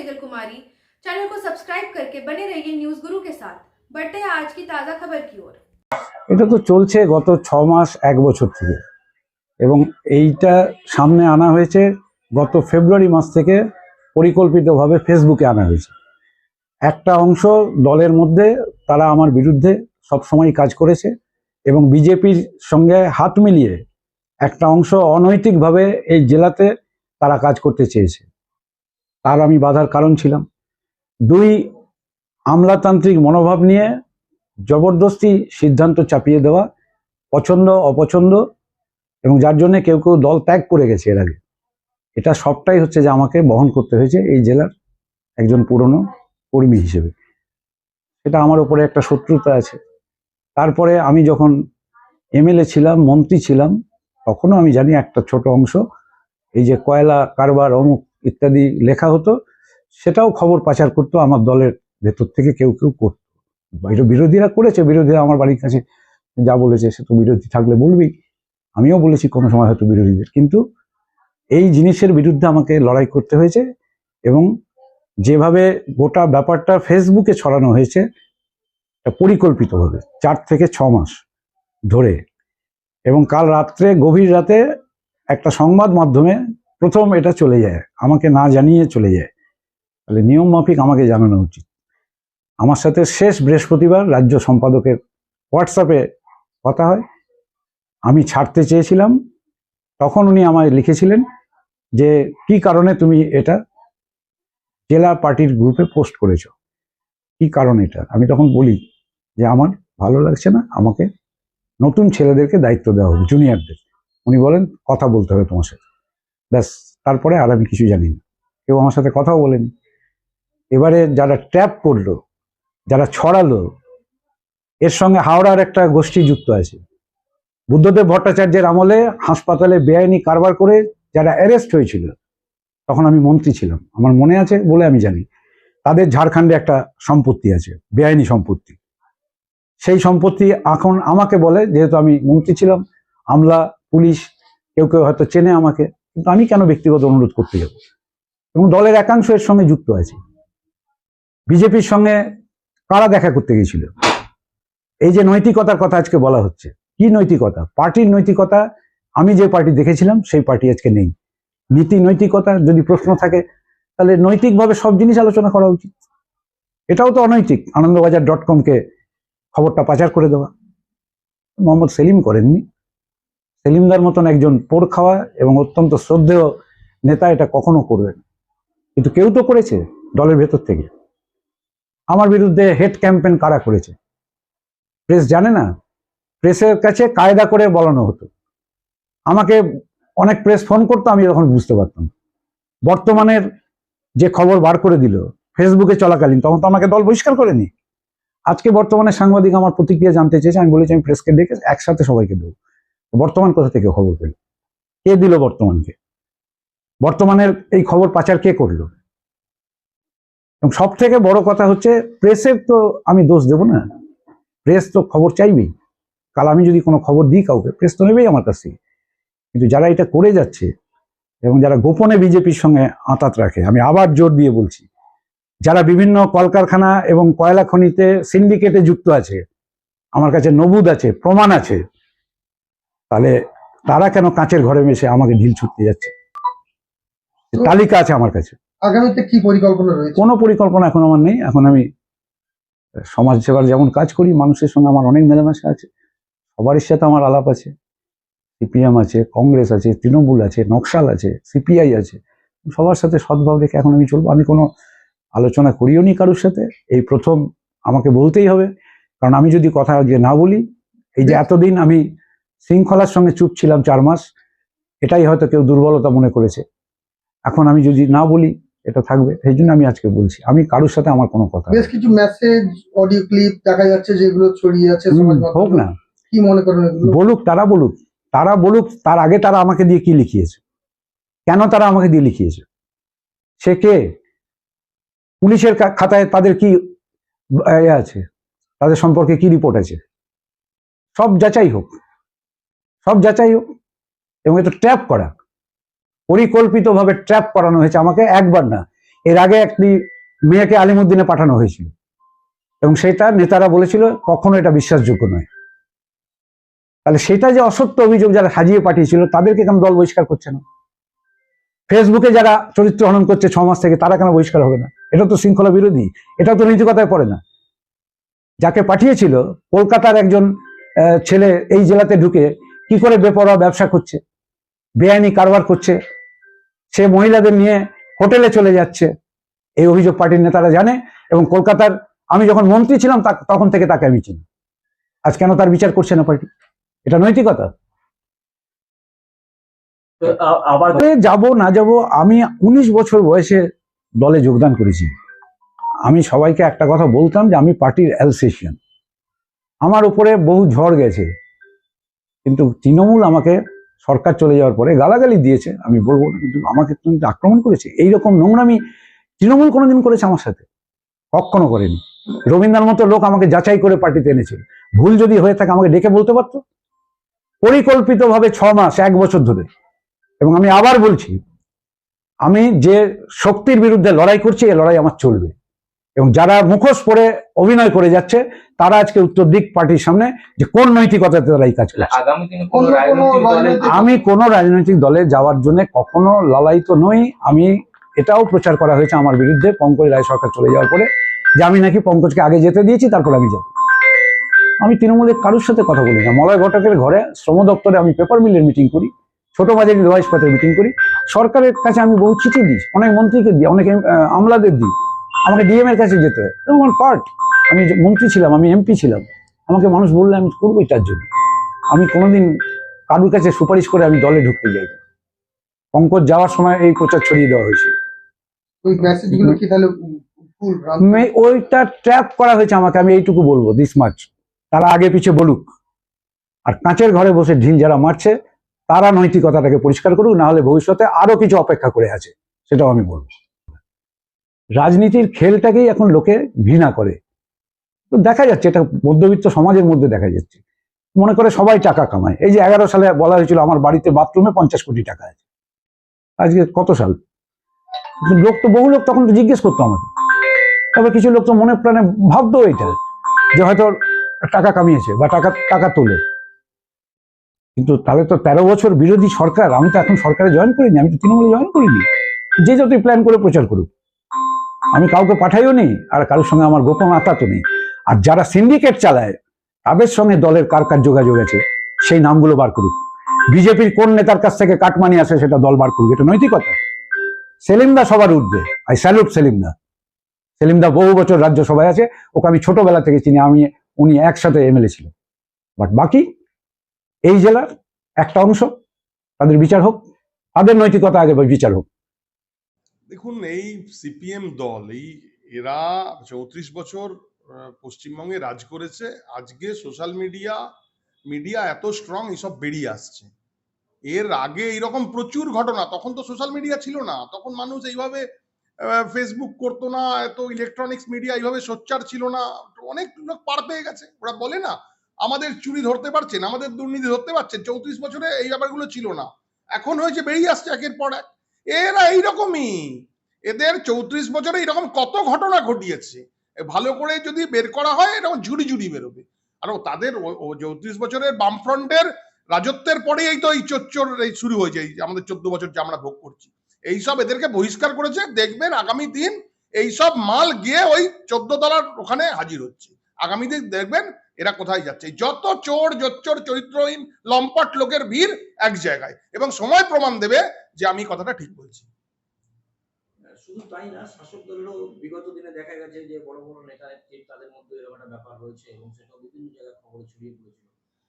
सेजल कुमारी। Channel को subscribe करके बने रहिए न्यूज गुरु के साथ। बढ़ते हैं आज की ताजा खबर की ओर। এটা তো চলছে গত 6 মাস 1 বছর থেকে, এবং এইটা সামনে আনা হয়েছে গত ফেব্রুয়ারি মাস থেকে। পরিকল্পিতভাবে ফেসবুকে আনা হয়েছে। একটা অংশ দলের মধ্যে তারা আমার বিরুদ্ধে সবসময় কাজ করেছে, এবং বিজেপির সঙ্গে হাত মিলিয়ে একটা অংশ অনৈতিকভাবে এই জেলাতে তারা কাজ করতে চেয়েছে। তার আমি বাধার কারণ ছিলাম। 2, আমলাতান্ত্রিক মনোভাব নিয়ে জবরদস্তি সিদ্ধান্ত চাপিয়ে দেওয়া, পছন্দ অপছন্দ, এবং যার জন্য কেউ কেউ দল ত্যাগ করে গেছে এর আগে। এটা সবটাই হচ্ছে যে আমাকে বহন করতে হয়েছে এই জেলার একজন পুরনো কর্মী হিসেবে। এটা আমার উপরে একটা শত্রুতা আছে। তারপরে আমি যখন এমএলএ ছিলাম, মন্ত্রী ছিলাম, তখনও আমি জানি একটা ছোট অংশ এই যে কয়লা কারবার অমুক ইত্যাদি লেখা হতো, সেটাও খবর পাচার করতো আমার দলের ভেতর থেকে কেউ কেউ করতো। এটা বিরোধীরা করেছে, বিরোধীরা আমার বাড়ির কাছে যা বলেছে সে তো বিরোধী থাকলে বলবি, আমিও বলেছি কোনো সময় হয়তো বিরোধীদের, কিন্তু এই জিনিসের বিরুদ্ধে আমাকে লড়াই করতে হয়েছে। এবং যেভাবে গোটা ব্যাপারটা ফেসবুকে ছড়ানো হয়েছে পরিকল্পিতভাবে 4 থেকে 6 মাস ধরে, এবং কাল রাত্রে গভীর রাতে একটা সংবাদ মাধ্যমে প্রথম এটা চলে যায়, আমাকে না জানিয়ে চলে যায়। তাহলে নিয়ম মাফিক আমাকে জানানো উচিত। আমার সাথে শেষ বৃহস্পতিবার রাজ্য সম্পাদকের হোয়াটসঅ্যাপে কথা হয়। আমি ছাড়তে চেয়েছিলাম, তখন উনি আমায় লিখেছিলেন যে কি কারণে তুমি এটা জেলা পার্টির গ্রুপে পোস্ট করেছো, কি কারণ এটা। আমি তখন বলি যে আমার ভালো লাগছে না, আমাকে নতুন ছেলেদেরকে দায়িত্ব দেওয়া হবে, জুনিয়রদের। উনি বলেন কথা বলতে হবে তোমার সাথে, ব্যাস। তারপরে আর আমি কিছু জানি না, কেউ আমার সাথে কথাও বলেনি। এবারে যারা ট্র্যাপ করলো, যারা ছড়ালো, এর সঙ্গে হাওড়ার একটা গোষ্ঠী যুক্ত আছে। বুদ্ধদেব ভট্টাচার্যের আমলে হাসপাতালে বেআইনি কারবার করে যারা অ্যারেস্ট হয়েছিল, তখন আমি মন্ত্রী ছিলাম, আমার মনে আছে বলে আমি জানি, তাদের ঝাড়খণ্ডে একটা সম্পত্তি আছে, বেআইনি সম্পত্তি। সেই সম্পত্তি এখন আমাকে বলে, যেহেতু আমি মন্ত্রী ছিলাম, আমলা পুলিশ কেউ কেউ হয়তো চেনে আমাকে, কিন্তু আমি কেন ব্যক্তিগত অনুরোধ করতে যাব। এবং দলের একাংশ এর সঙ্গে যুক্ত আছে। বিজেপির সঙ্গে কারা দেখা করতে গিয়েছিল, এই যে নৈতিকতার কথা আজকে বলা হচ্ছে, কি নৈতিকতা? পার্টির নৈতিকতা। আমি যে পার্টি দেখেছিলাম সেই পার্টি আজকে নেই। নীতি নৈতিকতা যদি প্রশ্ন থাকে, তাহলে নৈতিকভাবে সব জিনিস আলোচনা করা উচিত। এটাও তো অনৈতিক, আনন্দবাজার.com-কে খবরটা পাচার করে দেওয়া। মোহাম্মদ সেলিম করেননি, সেলিমদার মতন একজন পোড় খাওয়া এবং অত্যন্ত শ্রদ্ধেয় নেতা এটা কখনো করবেন, কিন্তু কেউ তো করেছে দলের ভেতর থেকে। আমার বিরুদ্ধে হেড ক্যাম্পেইন কারা করেছে প্রেস জানে না। প্রেসের কাছে কায়দা করে বলানো হতো, আমাকে অনেক প্রেস ফোন করতো, আমি তখন বুঝতে পারতাম। বর্তমানের যে খবর বার করে দিল ফেসবুকে চলাকালীন, তখন তো আমাকে দল বহিষ্কার করেনি। আজকে বর্তমানে সাংবাদিক আমার প্রতিক্রিয়া জানতে চেয়েছে, আমি বলেছি আমি প্রেসকে ডেকে একসাথে সবাইকে দেবো। বর্তমান কোথা থেকে খবর পেল? কে দিল বর্তমানকে? বর্তমানের এই খবর পাচার কে করলো? এবং সব থেকে বড় কথা হচ্ছে, প্রেসের তো আমি দোষ দেব না, প্রেস তো খবর চাইবেই। কাল আমি যদি কোনো খবর দিই কাউকে, প্রেস তো নেবেই আমার কাছ থেকে। কিন্তু যারা এটা করে যাচ্ছে এবং যারা গোপনে বিজেপির সঙ্গে আঁতাত রাখে, আমি আবার জোর দিয়ে বলছি, যারা বিভিন্ন কলকারখানা এবং কয়লা খনিতে সিন্ডিকেটে যুক্ত আছে, আমার কাছে নবুদ আছে, প্রমাণ আছে, তাহলে তারা কেন কাঁচের ঘরে মেশে আমাকে ঢিল ছুটতে যাচ্ছে? তালিকা আছে আমার কাছে। আগামীতে কি পরিকল্পনা রয়েছে? কোনো পরিকল্পনা এখন আমার নেই। এখন আমি সমাজ সেবার যেমন কাজ করি, মানুষের সঙ্গে আমার অনেক মেলামেশা আছে, সবারই সাথে আমার আলাপ আছে। সিপিএম আছে, কংগ্রেস আছে, তৃণমূল আছে, নকশাল আছে, সিপিআই আছে, সবার সাথে সদ্ভাব রেখে এখন আমি চলবো। আমি কোনো আলোচনা করিও নি কারোর সাথে, এই প্রথম আমাকে বলতেই হবে। কারণ আমি যদি কথা আজকে না বলি, এই যে এতদিন আমি শৃঙ্খলার সঙ্গে চুপ ছিলাম 4 মাস, এটাই হয়তো কেউ দুর্বলতা মনে করেছে। এখন আমি যদি না বলি এটা থাকবে, সেই জন্য আমি আজকে বলছি, আমি কারোর সাথে আমার কোনো কথা। বেশ কিছু মেসেজ, অডিও ক্লিপ দেখা যাচ্ছে যেগুলো ছড়িয়ে আছে সমাজ মাধ্যমে। হোক না, কি মনে করেন এগুলো? বলুক, তারা বলুক, তারা বলুক। তার আগে তারা আমাকে দিয়ে কি লিখিয়েছে, কেন তারা আমাকে দিয়ে লিখিয়েছে, সে কে, পুলিশের খাতায় তাদের কি আছে, তাদের সম্পর্কে কি রিপোর্ট আছে, সব যাচাই হোক, সব যাচাই হোক। এবং এটা ট্র্যাপ করা, পরিকল্পিতভাবে ট্র্যাপ করানো হয়েছে আমাকে, একবার না এর আগে একটি মেয়েকে আলিমুদ্দিনে পাঠানো হয়েছিল, এবং সেটা নেতারা বলেছিল কখনো এটা বিশ্বাসযোগ্য নয়। তাহলে সেটা যে অসত্য অভিযোগ যারা সাজিয়ে পাঠিয়েছিল তাদেরকে কেন দল বহিষ্কার করছে না? ফেসবুকে যারা চরিত্র হনন করছে 6 মাস থেকে, তারা কেন বহিষ্কার হবে না? এটা তো শৃঙ্খলা বিরোধী, এটা তো নৈতিকতায় পড়ে না। যাকে পাঠিয়েছিল কলকাতার একজন ছেলে এই জেলাতে ঢুকে কি করে বেপরোয়া ব্যবসা করছে, বেআইনি কারবার করছে, সে মহিলাদের নিয়ে হোটেলে চলে যাচ্ছে, এই অভিযোগ পার্টির নেতারা জানে। এবং কলকাতার আমি যখন মন্ত্রী ছিলাম তখন থেকে তাকে আমি চিনি। আজ কেন তার বিচার করছে না পার্টি? এটা নৈতিকতা? আবার যাব না যাব, আমি 19 বছর বয়সে দলে যোগদান করেছি। আমি সবাইকে একটা কথা বলতাম যে আমি পার্টির অ্যালসেশিয়ান। আমার উপরে বহু ঝড় গেছে, কিন্তু তৃণমূল আমাকে সরকার চলে যাওয়ার পরে গালাগালি দিয়েছে, আমি বলবো না, কিন্তু আমাকে কিন্তু আক্রমণ করেছে। এইরকম নোংরামি তৃণমূল কোনোদিন করেছে আমার সাথে? কখনো করেনি। রবীন্দ্রনাথ মতো লোক আমাকে যাচাই করে পার্টিতে এনেছিল। ভুল যদি হয়ে থাকে আমাকে ডেকে বলতে পারতো। পরিকল্পিতভাবে 6 মাস 1 বছর ধরে, এবং আমি আবার বলছি, আমি যে শক্তির বিরুদ্ধে লড়াই করছি, এই লড়াই আমার চলবে। এবং যারা মুখোশ পরে অভিনয় করে যাচ্ছে তারা আজকে উত্তর দিক পার্টির সামনে যে কোন নৈতিকতাতে তারা এই কাজ করছে। আগামী দিনে কোন অন্য কোনো রাজনৈতিক দলে রাজনৈতিক- আমি কোনো রাজনৈতিক দলে যাওয়ার জন্য কখনো লালায়িত নই। আমি এটাও প্রচার করা হয়েছে আমার বিরুদ্ধে পঙ্কজ রায় সরকার চলে যাওয়ার পরে, যে আমি নাকি পঙ্কজকে আগে যেতে দিয়েছি, তারপর আমি যাব। আমি তৃণমূলের কারোর সাথে কথা বলি না। মলয় ঘটকের ঘরে শ্রম দপ্তরে আমি পেপার মিলের মিটিং করি, ছোট বাজারি রিভাইস পথের মিটিং করি। সরকারের কাছে আমি বহু চিঠি দিই, অনেক মন্ত্রীকে দিই, অনেক আমলাদের দিই। আমাকে ডিএম এর কাছে যেতে হয়, আমার পার্ট। আমি মন্ত্রী ছিলাম, আমি এমপি ছিলাম, আমাকে মানুষ বললে আমি করবো এটার জন্য। আমি কোনোদিন কারুর কাছে সুপারিশ করে আমি দলে ঢুকতে যাই না। পঙ্কজ যাওয়ার সময় এই প্রচার ছড়িয়ে দেওয়া হয়েছিল। ওই মেসেজগুলো কি তাহলে ভুল ভ্রান্ত? ওইটা ট্র্যাপ করা হয়েছে আমাকে, আমি এইটুকু বলবো, দিস মাচ। তারা আগে পিছে বলুক, আর কাঁচের ঘরে বসে ঢিল যারা মারছে তারা নৈতিকতাটাকে পরিষ্কার করুক, না হলে ভবিষ্যতে আরো কিছু অপেক্ষা করে আছে, সেটাও আমি বলবো। রাজনীতির খেলটাকেই এখন লোকে ঘৃণা করে, তো দেখা যাচ্ছে এটা মধ্যবিত্ত সমাজের মধ্যে দেখা যাচ্ছে। মনে করে সবাই টাকা কামায়। এই যে 11 সালে বলা হয়েছিল আমার বাড়িতে বাথরুমে 50 কোটি টাকা আছে, আজকে কত সাল? লোক তো, বহু লোক তখন তো জিজ্ঞেস করতো আমাকে, তবে কিছু লোক তো মনে প্রাণে ভাবতো এটা, যে হয়তো টাকা কামিয়েছে বা টাকা তোলে। কিন্তু তাহলে তো 13 বছর বিরোধী সরকার, আমি তো এখন সরকারে জয়েন করিনি, আমি তো তৃণমূলে জয়েন করিনি। যে যতই প্ল্যান করে প্রচার করুক, আমি কাউকে পাঠাইও নি, আর কারোর সঙ্গে আমার গোপন আতাতও নেই। আর যারা সিন্ডিকেট চালায় তাদের সঙ্গে দলের কার কার যোগাযোগ আছে সেই নামগুলো বার করুক। বিজেপির কোন নেতার কাছ থেকে কাটমানি আসে সেটা দল বার করুক, এটা নৈতিকতা। সেলিমদা সবার ঊর্ধ্বে, আই স্যালুট সেলিমদা। সেলিমদা বহু বছর রাজ্যসভায় আছে, ওকে আমি ছোটবেলা থেকে চিনি, উনি একসাথে এমএলএ ছিল। বাট বাকি এই জেলার একটা অংশ, তাদের বিচার হোক, তাদের নৈতিকতা আগে বিচার হোক। দেখুন, এই সিপিএম দল, এরা 34 বছর পশ্চিমবঙ্গে রাজ করেছে। আজকে সোশ্যাল মিডিয়া এত স্ট্রং, এসব বেরিয়ে আসছে। এর আগে এইরকম প্রচুর ঘটনা, তখন তো সোশ্যাল মিডিয়া ছিল না, তখন মানুষ এইভাবে ফেসবুক করতো না, এত ইলেকট্রনিক্স মিডিয়া এইভাবে সোচ্চার ছিল না। অনেক লোক পার পেয়ে গেছে। ওরা বলে না, আমাদের চুরি ধরতে পারছেন, আমাদের দুর্নীতি ধরতে পারছেন। 34 বছরে এই ব্যাপারগুলো ছিল না, এখন হয়েছে, বেরিয়ে আসছে একের পর এক। এরা এইরকমই, এদের 34 বছরে এরকম কত ঘটনা ঘটিয়েছে, ভালো করে যদি বের করা হয় এরকম ঝুড়ি ঝুড়ি বেরোবে। আর তাদের 34 বছরের বামফ্রন্টের রাজত্বের পরে এই তো এই চোর এই শুরু হয়েছে, এই আমাদের 14 বছর যে আমরা ভোগ করছি, এইসব এদেরকে বহিষ্কার করেছে। দেখবেন আগামী দিন এইসব মাল গিয়ে ওই 14 তলার ওখানে হাজির হচ্ছে। আগামী দিন দেখবেন এরা কোথায় যাচ্ছে। যত চোর জোচ্চোর চরিত্রহীন লম্পট লোকের ভিড় এক জায়গায়, এবং সময় প্রমাণ দেবে যে আমি কথাটা ঠিক বলছি। শুধু তাই না, শাসক দলেরও বিগত দিনে দেখা গেছে যে বড় বড় নেতা তাদের মধ্যে এরকম একটা ব্যাপার রয়েছে, এবং সেটা বিভিন্ন জায়গায় খবরে ছড়িয়ে পড়েছিল,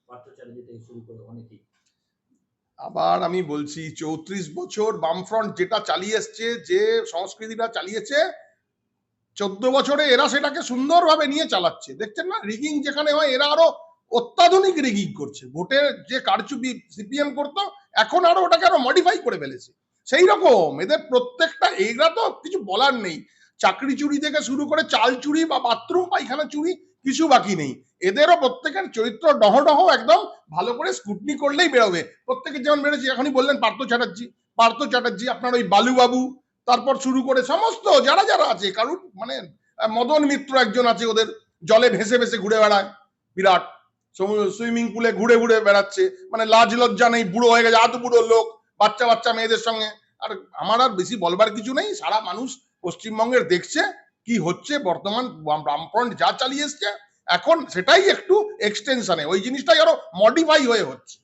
পার্থ চ্যাটার্জি থেকে শুরু করে অনেকেই। আবার আমি বলছি, 34 বছর বামফ্রন্ট যেটা চালিয়ে এসছে, যে সংস্কৃতিটা চালিয়েছে, 14 বছরে এরা সেটাকে সুন্দরভাবে নিয়ে চালাচ্ছে। দেখছেন না, রিগিং যেখানে হয় এরা আরো অত্যাধুনিক রিগিং করছে। ভোটের যে কারচুপি সিপিএম করতো, এখন আরো ওটাকে আরো মডিফাই করে ফেলেছে। সেই রকম এদের প্রত্যেকটা, এরা তো কিছু বলার নেই। চাকরি চুরি থেকে শুরু করে চাল চুরি বা বাথরুম পায়খানা চুরি, কিছু বাকি নেই। এদেরও প্রত্যেকের চরিত্র ডহ একদম ভালো করে স্কুটনি করলেই বেরোবে। প্রত্যেকের যেমন বেরোচ্ছে, এখনই বললেন পার্থ চ্যাটার্জি, আপনার ওই বালুবাবু, তারপর শুরু করে সমস্ত যারা যারা আছে, কারণ মানে মদন মিত্র একজন আছে, ওদের জলে ভেসে ভেসে ঘুরে বেড়ায়, বিরাট সুইমিং পুলে ঘুরে ঘুরে বেড়াচ্ছে, মানে লাজ লজ্জা নেই, বুড়ো হয়ে গেছে, আধ বুড়ো লোক, বাচ্চা বাচ্চা মেয়েদের সঙ্গে। আর আমার আর বেশি বলবার কিছু নেই, সারা মানুষ পশ্চিমবঙ্গের দেখছে কি হচ্ছে। বর্তমান বামফ্রন্ট যা চালিয়ে এসছে, এখন সেটাই একটু এক্সটেনশনে, ওই জিনিসটাই আরো মডিফাই হয়ে হচ্ছে।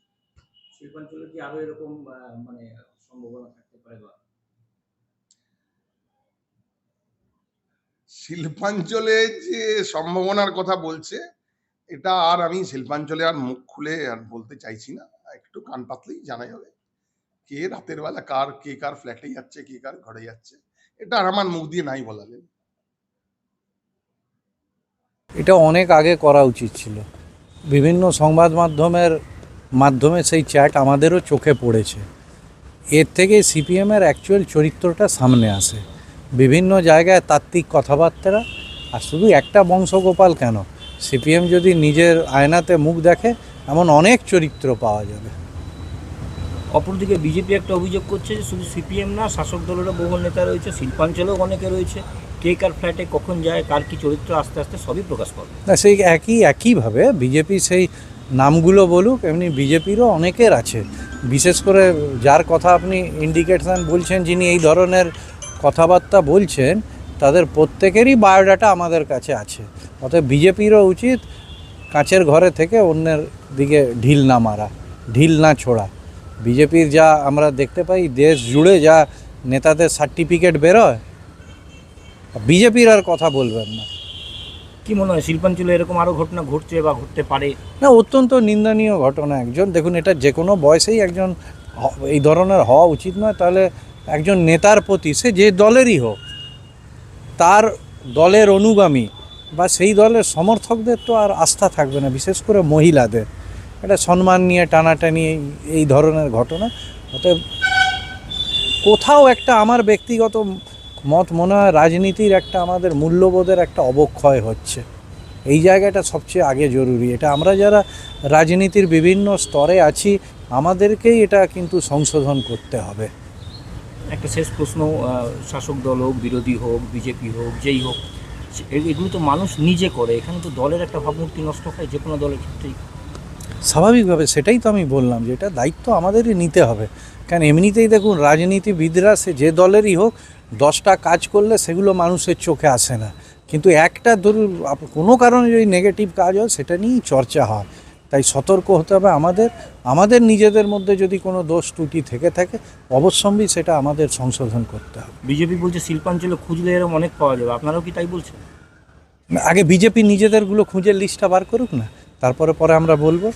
শিল্পাঞ্চলে কি আরো এরকম মানে সম্ভাবনা থাকতে পারে? বা শিল্পাঞ্চলে যে সম্ভাবনার কথা বলছে, এটা আর আমি শিল্পাঞ্চলে আর মুখ খুলে আর বলতে চাইছি না। একটু কান পাতলেই জানা যাবে কে রাতের বেলা কে কার ফ্ল্যাটে যাচ্ছে, কে কার ঘরে যাচ্ছে। এটা আর আমার মুখ দিয়ে নাই বলালেন। এটা অনেক আগে করা উচিত ছিল। বিভিন্ন সংবাদ মাধ্যমে সেই চ্যাট আমাদেরও চোখে পড়েছে। এর থেকে সিপিএমের অ্যাকচুয়াল চরিত্রটা সামনে আসে। বিভিন্ন জায়গায় তাত্ত্বিক কথাবার্তা, আর শুধু একটা বংশগোপাল কেন, সিপিএম যদি নিজের আয়নাতে মুখ দেখে এমন অনেক চরিত্র পাওয়া যাবে। অপরদিকে বিজেপি একটা অভিযোগ করছে যে শুধু সিপিএম না, শাসক দলেরও বহু নেতা রয়েছে, শিল্পাঞ্চলেও অনেকে রয়েছে, কে কার ফ্ল্যাটে কখন যায়, কার কী চরিত্র আস্তে আস্তে সবই প্রকাশ করবে। না, সেই একইভাবে বিজেপি সেই নামগুলো বলুক, এমনি বিজেপিরও অনেকের আছে। বিশেষ করে যার কথা আপনি ইন্ডিকেশন বলছেন, যিনি এই ধরনের কথাবার্তা বলছেন, তাদের প্রত্যেকেরই বায়োডাটা আমাদের কাছে আছে। অতএব বিজেপিরও উচিত কাঁচের ঘরে থেকে অন্যের দিকে ঢিল না মারা, ঢিল না ছোড়া। বিজেপির যা আমরা দেখতে পাই, দেশ জুড়ে যা নেতাদের সার্টিফিকেট বেরোয়, বিজেপির আর কথা বলবেন না। কি মনে হয় শিল্পাঞ্চলে এরকম আরও ঘটনা ঘটছে বা ঘটতে পারে? না, অত্যন্ত নিন্দনীয় ঘটনা। দেখুন, এটা যে কোনো বয়সেই একজন এই ধরনের হওয়া উচিত নয়। তাহলে একজন নেতার প্রতি, সে যে দলেরই হোক, তার দলের অনুগামী বা সেই দলের সমর্থকদের তো আর আস্থা থাকবে না, বিশেষ করে মহিলাদের। এটা সম্মান নিয়ে টানাটানি এই ধরনের ঘটনা। অতএব কোথাও একটা, আমার ব্যক্তিগত মত মনে হয়, রাজনীতির একটা আমাদের মূল্যবোধের একটা অবক্ষয় হচ্ছে। এই জায়গাটা সবচেয়ে আগে জরুরি। এটা আমরা যারা রাজনীতির বিভিন্ন স্তরে আছি, আমাদেরকেই এটা কিন্তু সংশোধন করতে হবে। একটা শেষ প্রশ্ন, শাসক দল হোক, বিরোধী হোক, বিজেপি হোক, যেই হোক, এগুলো তো মানুষ নিজে করে। এখানে তো দলের একটা ভাবমূর্তি নষ্ট হয় যে কোনো দলের ক্ষেত্রেই। স্বাভাবিকভাবে সেটাই তো আমি বললাম, যে এটা দায়িত্ব আমাদেরই নিতে হবে। কারণ এমনিতেই দেখুন, রাজনীতিবিদরা সে যে দলেরই হোক, 10টা কাজ করলে সেগুলো মানুষের চোখে আসে না, কিন্তু একটা ধরুন কোনো কারণে যদি নেগেটিভ কাজ হয়, সেটা নিয়েই চর্চা হয়। তাই সতর্ক হতে হবে আমাদের নিজেদের মধ্যে। যদি কোনো দোষ ত্রুটি থেকে থাকে, অবশ্যই সেটা আমাদের সংশোধন করতে হবে। বিজেপি বলছে শিল্পাঞ্চলে খুঁজলে এরকম অনেক পাওয়া যাবে, আপনারাও কি তাই বলছেন? আগে বিজেপি নিজেদেরগুলো খুঁজে লিস্টটা বার করুক না, তারপরে আমরা বলবো।